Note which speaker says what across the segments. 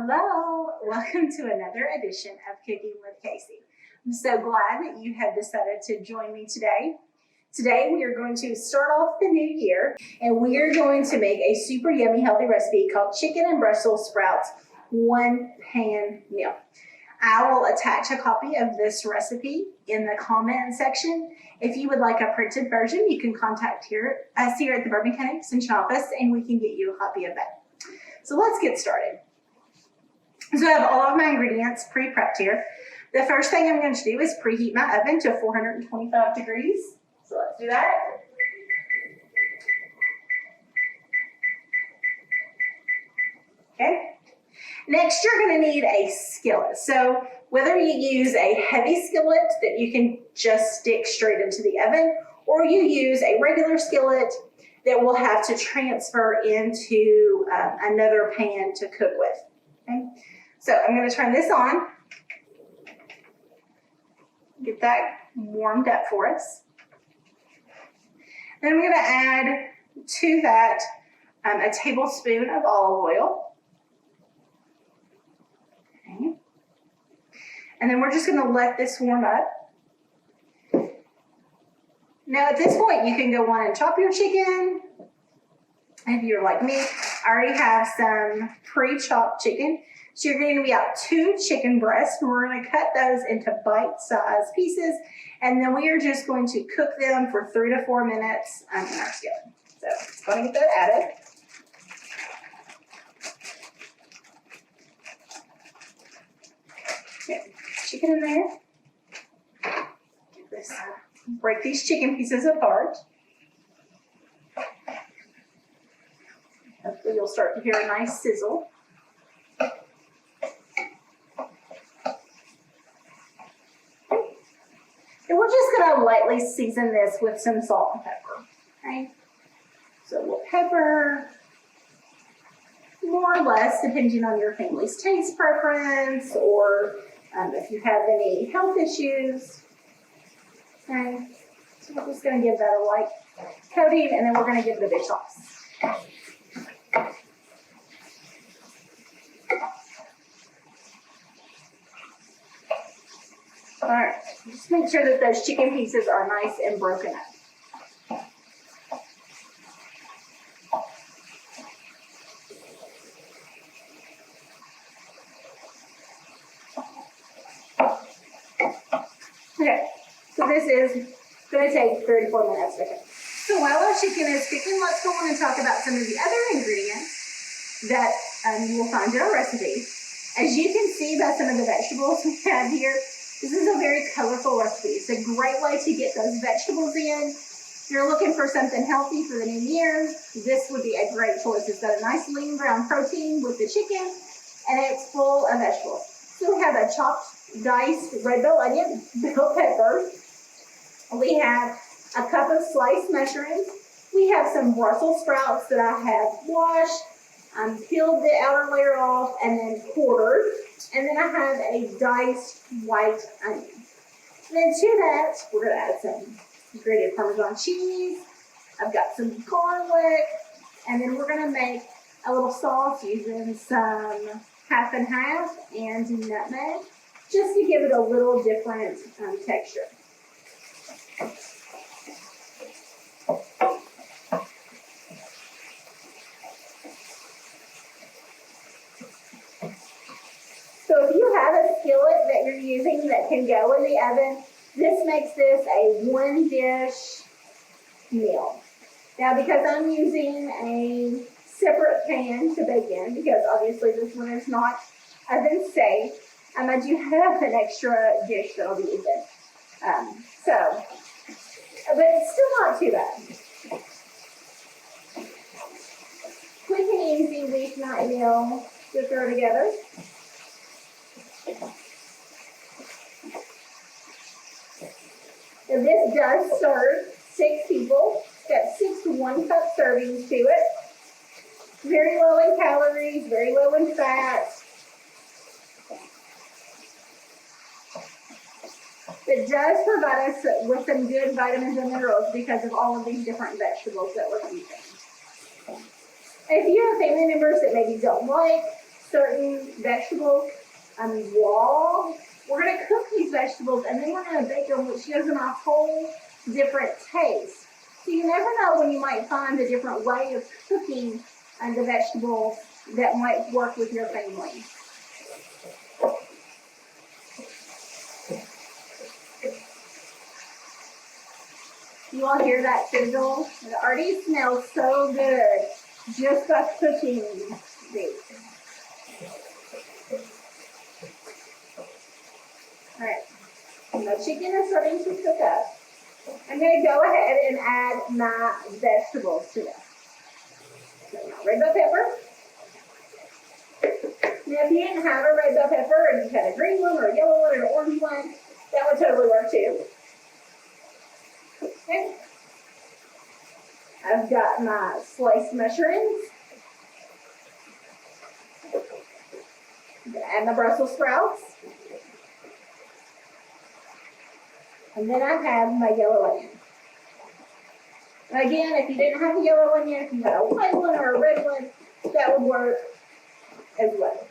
Speaker 1: Hello, welcome to another edition of Cooking with Kacy. I'm so glad that you have decided to join me today. Today we are going to start off the new year and we are going to make a super yummy healthy recipe called chicken and Brussels sprouts one pan meal. I will attach a copy of this recipe in the comment section. If you would like a printed version, you can contact us here at the Bourbon County Extension Office and we can get you a copy of that. So let's get started. So I have all of my ingredients pre-prepped here. The first thing I'm going to do is preheat my oven to 425 degrees. So let's do that. Okay. Next, you're going to need a skillet. So whether you use a heavy skillet that you can just stick straight into the oven, or you use a regular skillet that will have to transfer into another pan to cook with. Okay. So I'm going to turn this on, get that warmed up for us. Then I'm going to add to that a tablespoon of olive oil. Okay. And then we're just going to let this warm up. Now at this point you can go on and chop your chicken. If you're like me, I already have some pre-chopped chicken. So you're going to be out 2 chicken breasts, and we're going to cut those into bite-sized pieces, and then we are just going to cook them for 3 to 4 minutes in our skillet. So I'm going to get that added. Get chicken in there. Get this, break these chicken pieces apart. Hopefully you'll start to hear a nice sizzle. And we're just going to lightly season this with some salt and pepper, okay? So a little pepper, more or less, depending on your family's taste preference or if you have any health issues, okay? So we're just going to give that a light coating, and then we're going to give it a big toss. All right, just make sure that those chicken pieces are nice and broken up. Okay, so this is going to take 34 minutes to cook. So while our chicken is cooking, let's go on and talk about some of the other ingredients that you will find in our recipe. As you can see by some of the vegetables we have here, this is a very colorful recipe. It's a great way to get those vegetables in. If you're looking for something healthy for the new year, this would be a great choice. It's got a nice lean brown protein with the chicken, and it's full of vegetables. So we have a chopped, diced red bell onion, bell pepper. We have a cup of sliced mushrooms. We have some Brussels sprouts that I have washed, peeled the outer layer off, and then quartered. And then I have a diced white onion. And then to that, we're going to add some grated Parmesan cheese. I've got some garlic. And then we're going to make a little sauce using some half and half and nutmeg, just to give it a little different texture. So if you have a skillet that you're using that can go in the oven, this makes this a 1-dish meal. Now because I'm using a separate pan to bake in, because obviously this one is not oven safe, I do have an extra dish that I'll be using. But it's still not too bad. Quick and easy weeknight meal to throw together. Now this does serve 6 people. It's got 6 to 1 cup servings to it. Very low in calories, very low in fat. It does provide us with some good vitamins and minerals because of all of these different vegetables that we're using. If you have family members that maybe don't like certain vegetables raw. We're going to cook these vegetables and then we're going to bake them, which gives them a whole different taste. So you never know when you might find a different way of cooking the vegetables that might work with your family. You all hear that sizzle? It already smells so good just by cooking these. All right, my chicken is starting to cook up. I'm going to go ahead and add my vegetables to this. So my red bell pepper. Now, if you didn't have a red bell pepper and you had a green one or a yellow one or an orange one, that would totally work too. Okay. I've got my sliced mushrooms. I'm going to add my Brussels sprouts. And then I have my yellow onion. And again, if you didn't have a yellow onion, if you had a white one or a red one, that would work as well.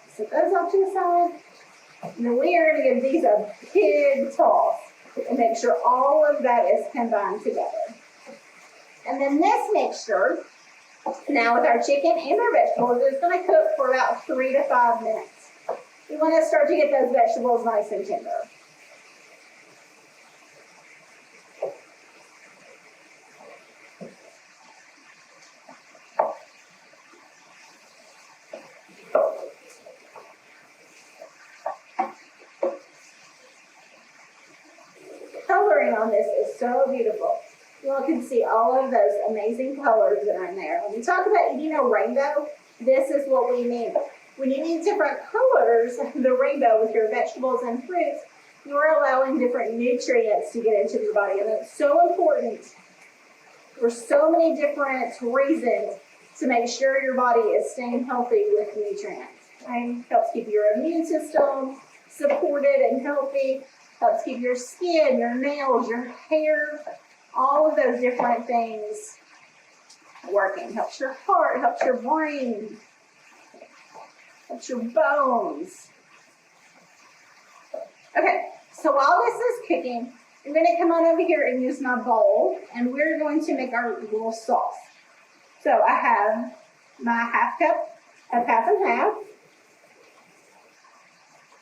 Speaker 1: Set those off to the side. And then we are going to give these a big toss and make sure all of that is combined together. And then this mixture, now with our chicken and our vegetables, is going to cook for about 3 to 5 minutes. We want to start to get those vegetables nice and tender. Coloring on this is so beautiful. You all can see all of those amazing colors that are in there. When we talk about eating a rainbow, this is what we mean. When you need different colors, the rainbow with your vegetables and fruits, you're allowing different nutrients to get into your body. And it's so important for so many different reasons to make sure your body is staying healthy with nutrients. It helps keep your immune system supported and healthy, helps keep your skin, your nails, your hair, all of those different things working. Helps your heart, helps your brain, helps your bones. Okay, so while this is cooking, I'm going to come on over here and use my bowl, and we're going to make our little sauce. So I have my half cup of half and half,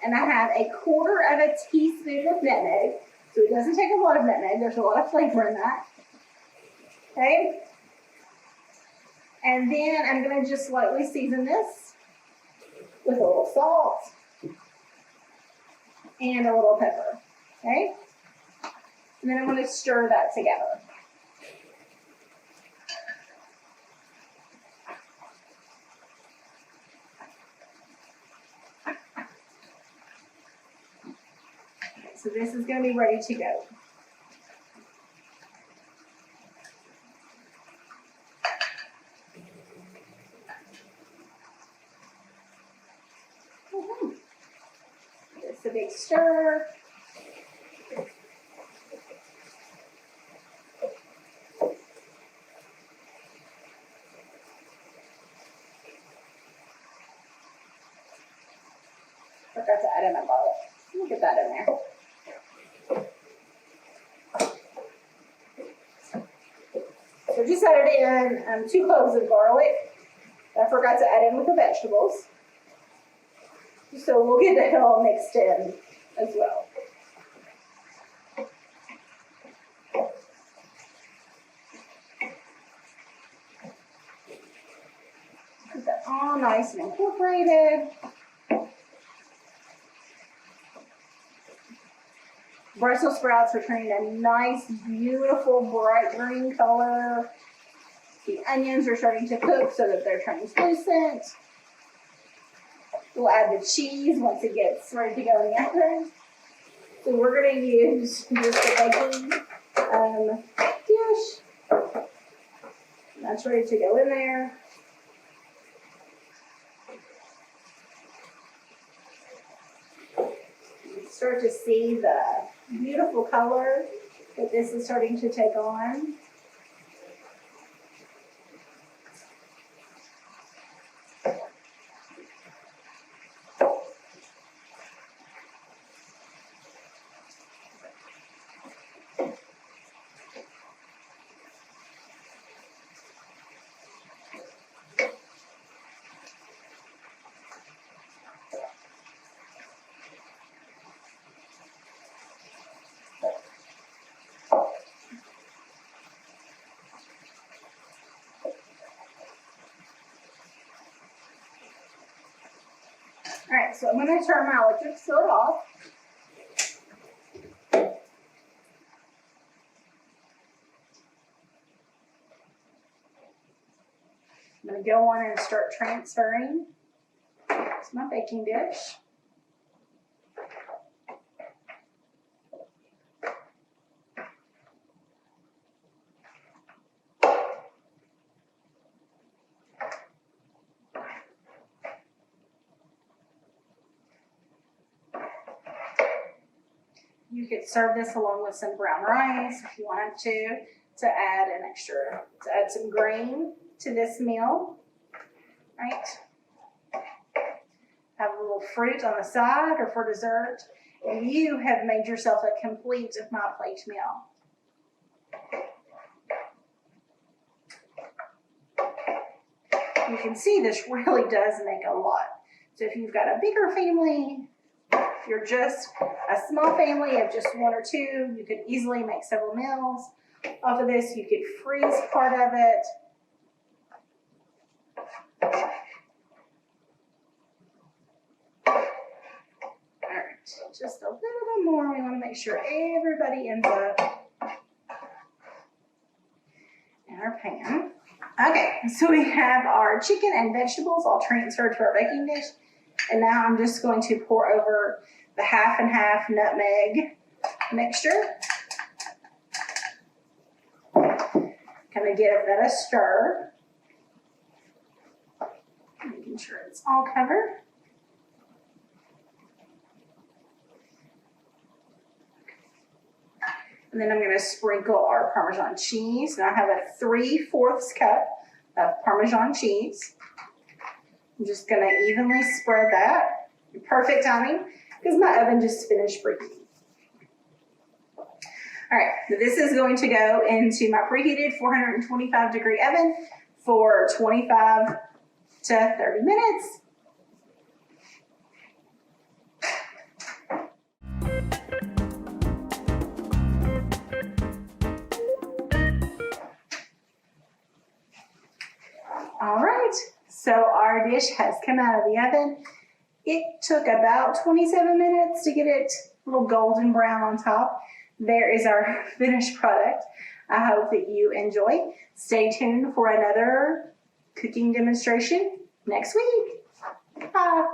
Speaker 1: and I have a 1/4 of a teaspoon of nutmeg. So it doesn't take a lot of nutmeg. There's a lot of flavor in that. Okay? And then I'm going to just lightly season this with a little salt and a little pepper. Okay? And then I'm going to stir that together. So this is going to be ready to go. Just a big stir. Forgot to add in my garlic. Let me get that in there. So just added in 2 cloves of garlic. I forgot to add in with the vegetables. So we'll get that all mixed in as well. Get that all nice and incorporated. Brussels sprouts are turning a nice, beautiful, bright green color. The onions are starting to cook so that they're translucent. We'll add the cheese once it gets ready to go in the oven. So we're going to use just a baking dish. That's ready to go in there. You start to see the beautiful color that this is starting to take on. so I'm going to turn my electric stove off. I'm going to go on and start transferring to my baking dish. You could serve this along with some brown rice if you wanted to add some grain to this meal, right? Have a little fruit on the side or for dessert, and you have made yourself a complete My Plate meal. You can see this really does make a lot. So if you've got a bigger family, if you're just a small family of just one or two, you could easily make several meals off of this. You could freeze part of it. All right, just a little bit more. We want to make sure everybody ends up in our pan. Okay, so we have our chicken and vegetables all transferred to our baking dish. And now I'm just going to pour over the half and half nutmeg mixture. Kind of give that a stir. Making sure it's all covered. And then I'm going to sprinkle our Parmesan cheese. And I have a 3/4 cup of Parmesan cheese. I'm just going to evenly spread that. Perfect timing because my oven just finished preheating. All right, this is going to go into my preheated 425-degree oven for 25 to 30 minutes. All right, so our dish has come out of the oven. It took about 27 minutes to get it a little golden brown on top. There is our finished product. I hope that you enjoy. Stay tuned for another cooking demonstration next week. Bye.